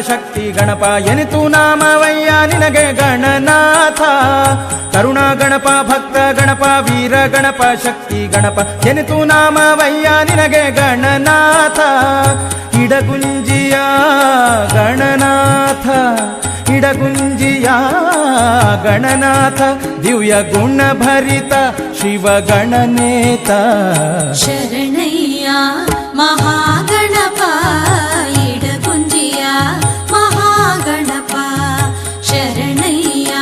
ಶಕ್ತಿ ಗಣಪ ಎನಿತು ನಾಮವಯ್ಯ ನಿನಗೆ ಗಣನಾಥ. ಕರುಣಾ ಗಣಪ ಭಕ್ತ ಗಣಪ ವೀರ ಗಣಪ ಶಕ್ತಿ ಗಣಪ ಎನಿತು ನಾಮವಯ್ಯ ನಿನಗೆ ಗಣನಾಥ. ಇಡಗುಂಜಿಯ ಗಣನಾಥ ಇಡಗುಂಜಿಯ ಗಣನಾಥ ದಿವ್ಯ ಗುಣಭರಿತ ಶಿವ ಗಣನೇತ. ಶರಣಯ್ಯ ಮಹಾಗಣಪ ಇಡಗುಂಜಿಯ ಮಹಾಗಣಪ. ಶರಣಯ್ಯ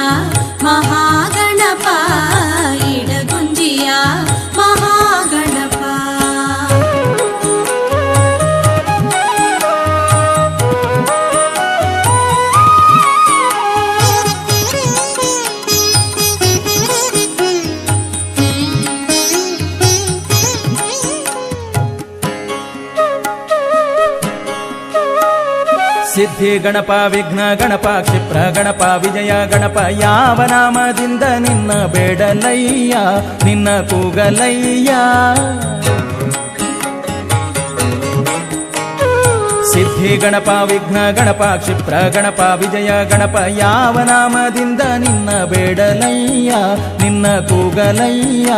ಮಹಾಗಣಪ ಇಡಗುಂಜಿಯ ಮಹಾಗಣಪ. ಸಿದ್ಧಿ ಗಣಪ ವಿಘ್ನ ಗಣಪ ಕ್ಷಿಪ್ರ ಗಣಪ ವಿಜಯ ಗಣಪ ಯಾವ ನಾಮದಿಂದ ನಿನ್ನ ಬೇಡಲಯ್ಯ ನಿನ್ನ ಕೂಗಲಯ್ಯ. ಸಿದ್ಧಿ ಗಣಪ ವಿಘ್ನ ಗಣಪ ಕ್ಷಿಪ್ರ ಗಣಪ ವಿಜಯ ಗಣಪ ಯಾವ ನಾಮದಿಂದ ನಿನ್ನ ಬೇಡಲಯ್ಯ ನಿನ್ನ ಕೂಗಲಯ್ಯ.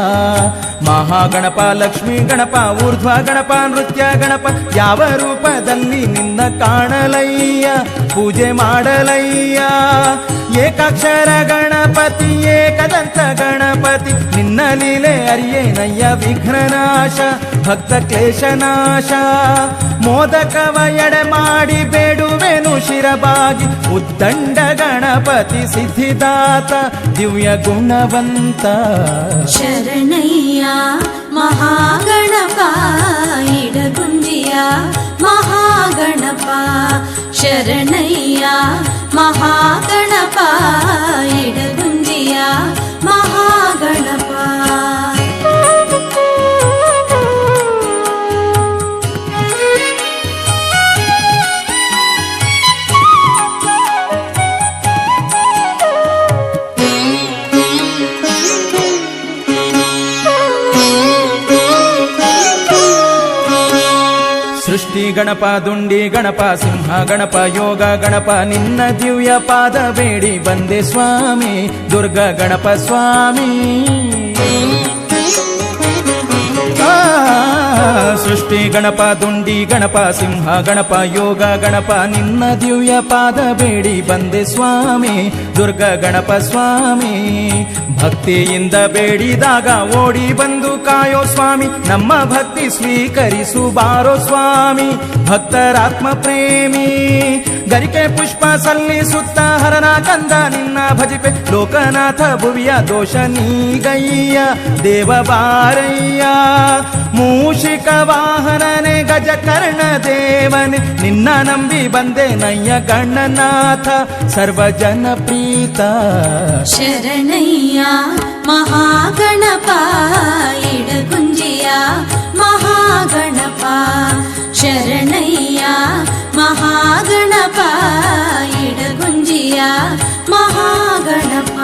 ಮಹಾಗಣಪ ಲಕ್ಷ್ಮೀ ಗಣಪ ಊರ್ಧ್ವ ಗಣಪ ನೃತ್ಯ ಗಣಪ ಯಾವ ರೂಪದಲ್ಲಿ ನಿನ್ನ ಕಾಣಲಯ್ಯ ಪೂಜೆ ಮಾಡಲಯ್ಯ. ಏಕಾಕ್ಷರ ಗಣಪತಿ ಏಕದಂತ ಗಣಪತಿ ನಿನ್ನ ಲೀಲೆ ಅರಿಯೇನಯ್ಯ ವಿಘ್ನನಾಶ ಭಕ್ತ ಕ್ಲೇಶನಾಶ. ಮೋದಕವ ಎಡೆ ಮಾಡಿ ಬೇಡುವೆನು ಶಿರಬಾಗಿ ಉದ್ದಂಡ ಗಣಪತಿ ಸಿದ್ಧಿದಾತ ದಿವ್ಯ ಗುಣವಂತ. ಶರಣಯ್ಯ ಮಹಾಗಣಪ ಇಡಗುಂಜಿಯ ಮಹಾಗಣಪ. ಶರಣಯ್ಯ ಮಹಾಗಣಪ ಇಡಗುಂಜಿಯ ಮಹಾಗಣಪ. ಸೃಷ್ಟಿ ಗಣಪ ದುಂಡಿ ಗಣಪ ಸಿಂಹ ಗಣಪ ಯೋಗ ಗಣಪ ನಿನ್ನ ದಿವ್ಯ ಪಾದ ಬೇಡಿ ಬಂದೆ ಸ್ವಾಮಿ ದುರ್ಗ ಗಣಪ ಸ್ವಾಮಿ. ಸೃಷ್ಟಿ ಗಣಪ ದುಂಡಿ ಗಣಪ ಸಿಂಹ ಗಣಪ ಯೋಗ ಗಣಪ ನಿನ್ನ ದಿವ್ಯ ಪಾದ ಬೇಡಿ ಬಂದೆ ಸ್ವಾಮಿ ದುರ್ಗ ಗಣಪ ಸ್ವಾಮಿ. ಭಕ್ತಿಯಿಂದ ಬೇಡಿದಾಗ ಓಡಿ ಬಂದು ಕಾಯೋ ಸ್ವಾಮಿ ನಮ್ಮ ಭಕ್ತಿ ಸ್ವೀಕರಿಸು ಬಾರೋ ಸ್ವಾಮಿ ಭಕ್ತರಾತ್ಮ ಪ್ರೇಮಿ. ಗರಿಕೆ ಪುಷ್ಪ ಸಲ್ಲಿಸುತ್ತ ಹರನ ಕಂದ ನಿನ್ನ ಭಜಿಪೆ ಲೋಕನಾಥ ಭುವಿಯ ದೋಷ ನೀಗಯ್ಯ ದೇವ ಬಾರಯ್ಯ. ಮೂಷಿಕ ವಾಹನನೆ ಗಜ ಕರ್ಣ ದೇವನೆ ನಿನ್ನ ನಂಬಿ ಬಂದೆ ನಯ್ಯ ಗಣನಾಥ ಸರ್ವಜನ ಪ್ರೀತ. ಶರಣಯ್ಯ ಮಹಾಗಣಪ ಇಡಗುಂಜಿಯ ಮಹಾಗಣಪ. ಶರಣಯ್ಯ ಮಹಾಗಣಪ ಇಡಗುಂಜಿಯ ಮಹಾಗಣಪ.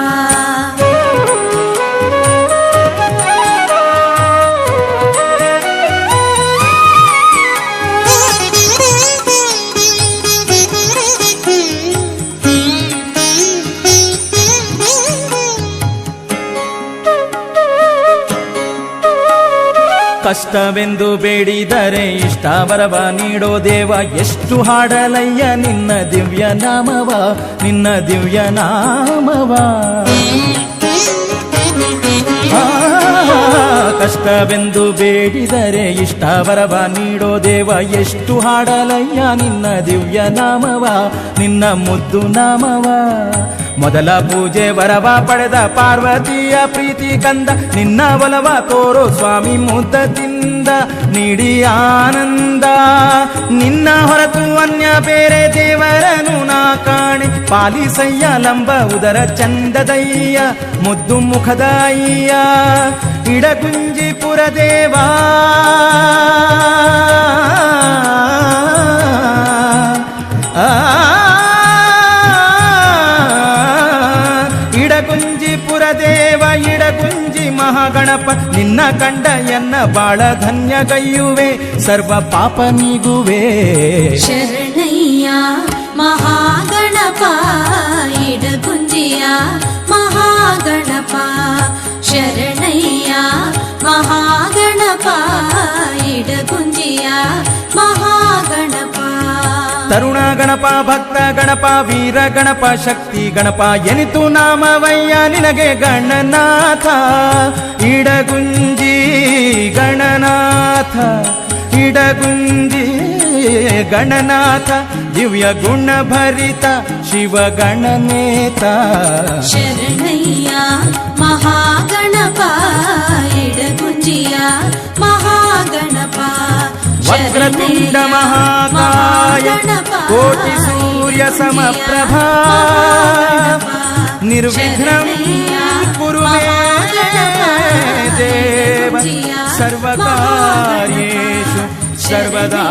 ಕಷ್ಟವೆಂದು ಬೇಡಿದರೆ ಇಷ್ಟಾವರವ ನೀಡೋ ದೇವ ಎಷ್ಟು ಹಾಡಲಯ್ಯ ನಿನ್ನ ದಿವ್ಯ ನಾಮವ ನಿನ್ನ ದಿವ್ಯ ನಾಮವ. ಕಷ್ಟವೆಂದು ಬೇಡಿದರೆ ಇಷ್ಟಾವರವ ನೀಡೋ ದೇವ ಎಷ್ಟು ಹಾಡಲಯ್ಯ ನಿನ್ನ ದಿವ್ಯ ನಾಮವ ನಿನ್ನ ಮುದ್ದು ನಾಮವ. ಮೊದಲ ಪೂಜೆ ವರವ ಪಡೆದ ಪಾರ್ವತಿಯ ಪ್ರೀತಿ ಕಂದ ನಿನ್ನ ಒಲವ ತೋರೋ ಸ್ವಾಮಿ ಮುದ್ದದಿಂದ ನೀಡಿ ಆನಂದ. ನಿನ್ನ ಹೊರತು ಅನ್ಯ ಬೇರೆ ದೇವರನು ನಾ ಕಾಣೆ ಪಾಲಿಸಯ್ಯ ಲಂಬ ಉದರ ಚಂದದಯ್ಯ ಮುದ್ದು ಮುಖದಯ್ಯ ಇಡಗುಂಜಿಪುರ ದೇವಾ. ಇಡಗುಂಜಿಪುರ ದೇವ ಇಡಗುಂಜಿ ಮಹಾಗಣಪ ನಿನ್ನ ಕಂಡ ಎನ್ನ ಬಾಳ ಧನ್ಯಗೈಯುವೆ ಸರ್ವ ಪಾಪ ನೀಗುವೆ. ಶರಣಯ್ಯ ಮಹಾಗಣಪ ಇಡಗುಂಜಿಯ ಮಹಾಗಣಪ ಶರಣಯ್ಯ ಮಹಾಗಣಪ ಇಡಗುಂಜಿಯ ಮಹಾಗಣಪ ತರುಣ ಗಣಪ ಭಕ್ತ ಗಣಪ ವೀರ ಗಣಪ ಶಕ್ತಿ ಗಣಪ ಎನಿತು ನಾಮವಯ್ಯ ನಿನಗೆ ಗಣನಾಥ ಇಡಗುಂಜಿ ಗಣನಾಥ ಇಡಗುಂಜಿ ಗಣನಾಥ ದಿವ್ಯ ಗುಣ ಭರಿತ ಶಿವ ಗಣನೇತ ಶರಣಯ್ಯ ಮಹಾಗಣಪ ಇಡಗುಂಜಿಯ ಮಹಾಗಣಪ ವಕ್ರತುಂಡ ಮಹಾಕಾಯ ಕೋಟಿ ಸೂರ್ಯ ಸಮಪ್ರಭಾ ನಿರ್ವಿಘ್ನಂ ಕುರು ಮೇ ದೇವ ಸರ್ವಕಾರ್ಯೇಷು ಸರ್ವದಾ